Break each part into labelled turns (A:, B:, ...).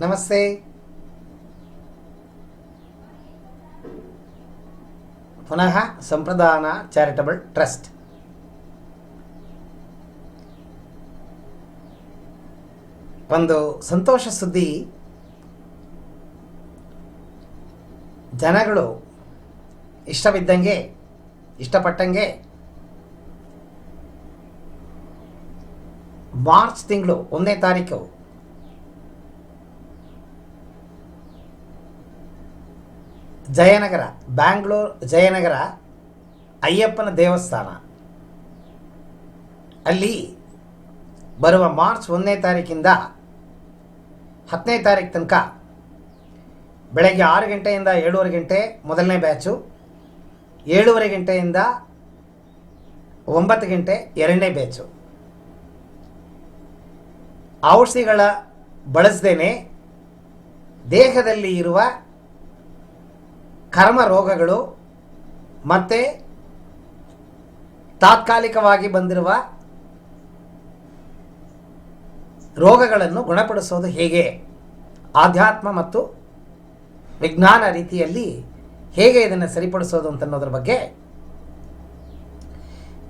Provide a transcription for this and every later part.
A: ನಮಸ್ತೆ. ಪುನಃ ಸಂಪ್ರದಾನ charitable trust. ಒಂದು ಸಂತೋಷ ಸುದ್ದಿ. ಜನಗಳು ಇಷ್ಟವಿದ್ದಂಗೆ ಇಷ್ಟಪಟ್ಟಂಗೆ ಮಾರ್ಚ್ ತಿಂಗಳು 1ನೇ ತಾರೀಕು ಜಯನಗರ, ಬ್ಯಾಂಗ್ಳೂರು ಜಯನಗರ ಅಯ್ಯಪ್ಪನ ದೇವಸ್ಥಾನ ಅಲ್ಲಿ ಬರುವ ಮಾರ್ಚ್ 1ನೇ ತಾರೀಕಿಂದ 10ನೇ ತಾರೀಕು ತನಕ ಬೆಳಗ್ಗೆ 6 ಗಂಟೆಯಿಂದ 7:30 ಗಂಟೆ ಮೊದಲನೇ ಬ್ಯಾಚು, 7:30 ಗಂಟೆಯಿಂದ 9 ಗಂಟೆ ಎರಡನೇ ಬ್ಯಾಚು. ಔಷಧಿಗಳ ಬಳಸದೇನೆ ದೇಹದಲ್ಲಿ ಇರುವ ಕರ್ಮ ರೋಗಗಳು ಮತ್ತು ತಾತ್ಕಾಲಿಕವಾಗಿ ಬಂದಿರುವ ರೋಗಗಳನ್ನು ಗುಣಪಡಿಸೋದು ಹೇಗೆ, ಆಧ್ಯಾತ್ಮ ಮತ್ತು ವಿಜ್ಞಾನ ರೀತಿಯಲ್ಲಿ ಹೇಗೆ ಇದನ್ನು ಸರಿಪಡಿಸೋದು ಅಂತನ್ನೋದ್ರ ಬಗ್ಗೆ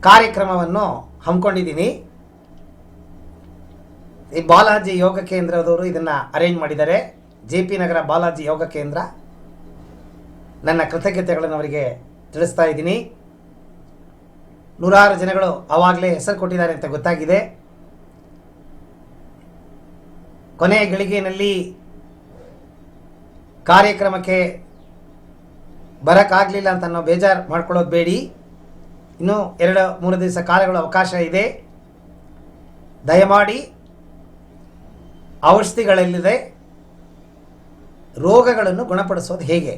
A: ಕಾರ್ಯಕ್ರಮವನ್ನು ಹಮ್ಮಿಕೊಂಡಿದ್ದೀನಿ. ಈ ಬಾಲಾಜಿ ಯೋಗ ಕೇಂದ್ರದವರು ಇದನ್ನು ಅರೇಂಜ್ ಮಾಡಿದ್ದಾರೆ. JP ನಗರ ಬಾಲಾಜಿ ಯೋಗ ಕೇಂದ್ರ. ನನ್ನ ಕೃತಜ್ಞತೆಗಳನ್ನು ಅವರಿಗೆ ತಿಳಿಸ್ತಾ ಇದ್ದೀನಿ. ನೂರಾರು ಜನಗಳು ಆವಾಗಲೇ ಹೆಸರು ಕೊಟ್ಟಿದ್ದಾರೆ ಅಂತ ಗೊತ್ತಾಗಿದೆ. ಕೊನೆಯ ಗಳಿಗೆಯಲ್ಲಿ ಕಾರ್ಯಕ್ರಮಕ್ಕೆ ಬರೋಕ್ಕಾಗಲಿಲ್ಲ ಅಂತ ನಾವು ಬೇಜಾರು ಮಾಡ್ಕೊಳ್ಳೋದು ಬೇಡಿ. ಇನ್ನೂ 2-3 ದಿವಸ ಕಾಲಗಳ ಅವಕಾಶ ಇದೆ. ದಯಮಾಡಿ ಔಷಧಿಗಳಲ್ಲಿದೆ ರೋಗಗಳನ್ನು ಗುಣಪಡಿಸೋದು ಹೇಗೆ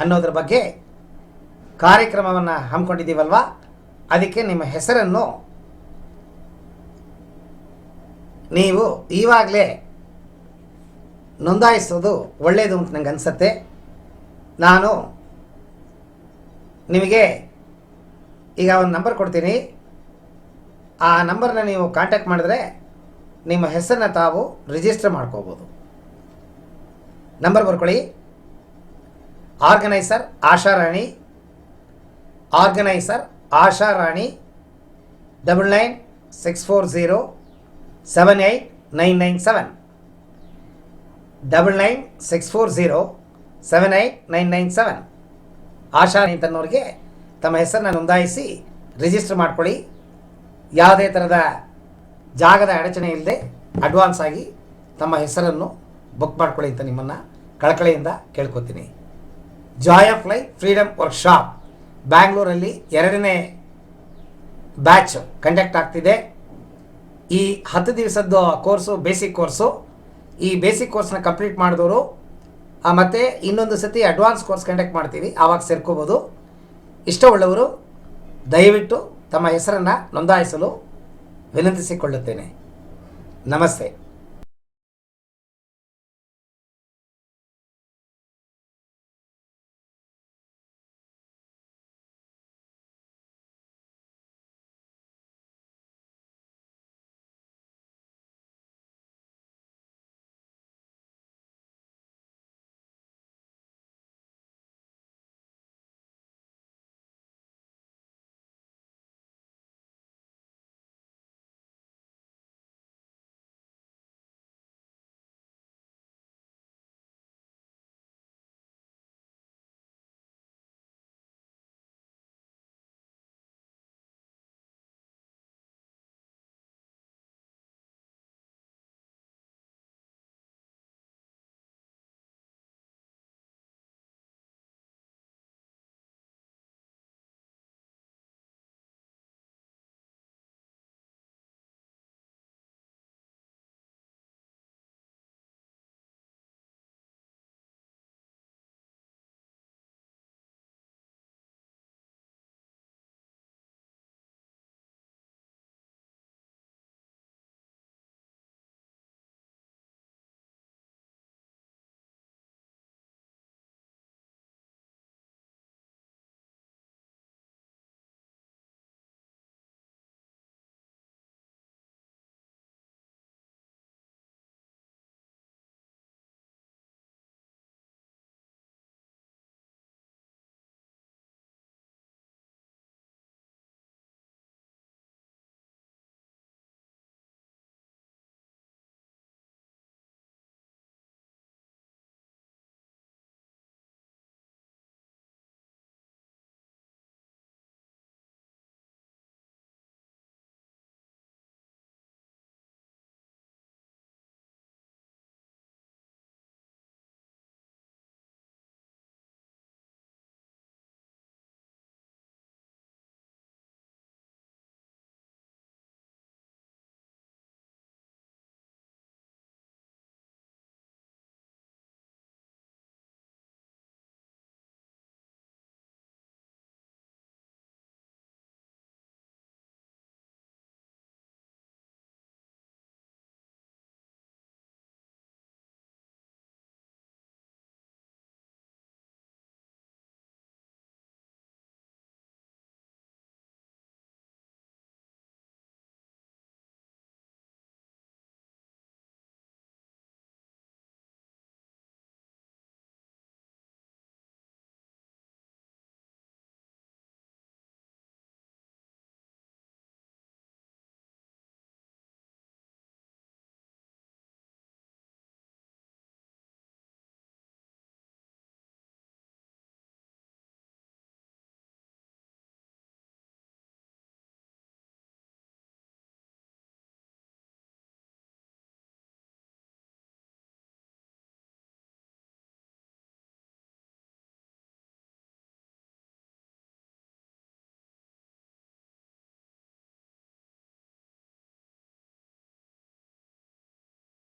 A: ಅನ್ನೋದ್ರ ಬಗ್ಗೆ ಕಾರ್ಯಕ್ರಮವನ್ನು ಹಮ್ಮಿಕೊಂಡಿದ್ದೀವಲ್ವ, ಅದಕ್ಕೆ ನಿಮ್ಮ ಹೆಸರನ್ನು ನೀವು ಈವಾಗಲೇ ನೋಂದಾಯಿಸೋದು ಒಳ್ಳೆಯದು ಅಂತ ನನಗೆ ಅನಿಸುತ್ತೆ. ನಾನು ನಿಮಗೆ ಈಗ ಒಂದು ನಂಬರ್ ಕೊಡ್ತೀನಿ. ಆ ನಂಬರ್ನ ನೀವು ಕಾಂಟ್ಯಾಕ್ಟ್ ಮಾಡಿದ್ರೆ ನಿಮ್ಮ ಹೆಸರನ್ನ ತಾವು ರಿಜಿಸ್ಟರ್ ಮಾಡ್ಕೋಬೋದು. ನಂಬರ್ ಬರ್ಕೊಳ್ಳಿ. Organiser Asharani, organiser Asharani 9964078997 9964078997. ಆಶಾರಾಣಿ ಅಂತನ್ನೋರಿಗೆ ತಮ್ಮ ಹೆಸರನ್ನ ನೋಂದಾಯಿಸಿ ರಿಜಿಸ್ಟರ್ ಮಾಡ್ಕೊಳ್ಳಿ. ಯಾವುದೇ ಥರದ ಜಾಗದ ಅಡಚಣೆ ಇಲ್ಲದೆ ಅಡ್ವಾನ್ಸ್ ಆಗಿ ತಮ್ಮ ಹೆಸರನ್ನು ಬುಕ್ ಮಾಡ್ಕೊಳ್ಳಿ ಅಂತ ನಿಮ್ಮನ್ನು ಕಳಕಳಿಯಿಂದ ಕೇಳ್ಕೊತೀನಿ. Joy of life freedom workshop ಬ್ಯಾಂಗ್ಳೂರಲ್ಲಿ 2ನೇ ಬ್ಯಾಚ್ ಕಂಡಕ್ಟ್ ಆಗ್ತಿದೆ. ಈ 10 ದಿವಸದ್ದು ಕೋರ್ಸು ಬೇಸಿಕ್ ಕೋರ್ಸು. ಈ ಬೇಸಿಕ್ ಕೋರ್ಸ್ನ ಕಂಪ್ಲೀಟ್ ಮಾಡಿದವರು ಮತ್ತು ಇನ್ನೊಂದು ಸತಿ ಅಡ್ವಾನ್ಸ್ ಕೋರ್ಸ್ ಕಂಡಕ್ಟ್ ಮಾಡ್ತೀವಿ, ಆವಾಗ ಸೇರ್ಕೋಬೋದು. ಇಷ್ಟವುಳ್ಳವರು ದಯವಿಟ್ಟು ತಮ್ಮ ಹೆಸರನ್ನು ನೋಂದಾಯಿಸಲು ವಿನಂತಿಸಿಕೊಳ್ಳುತ್ತೇನೆ. ನಮಸ್ತೆ.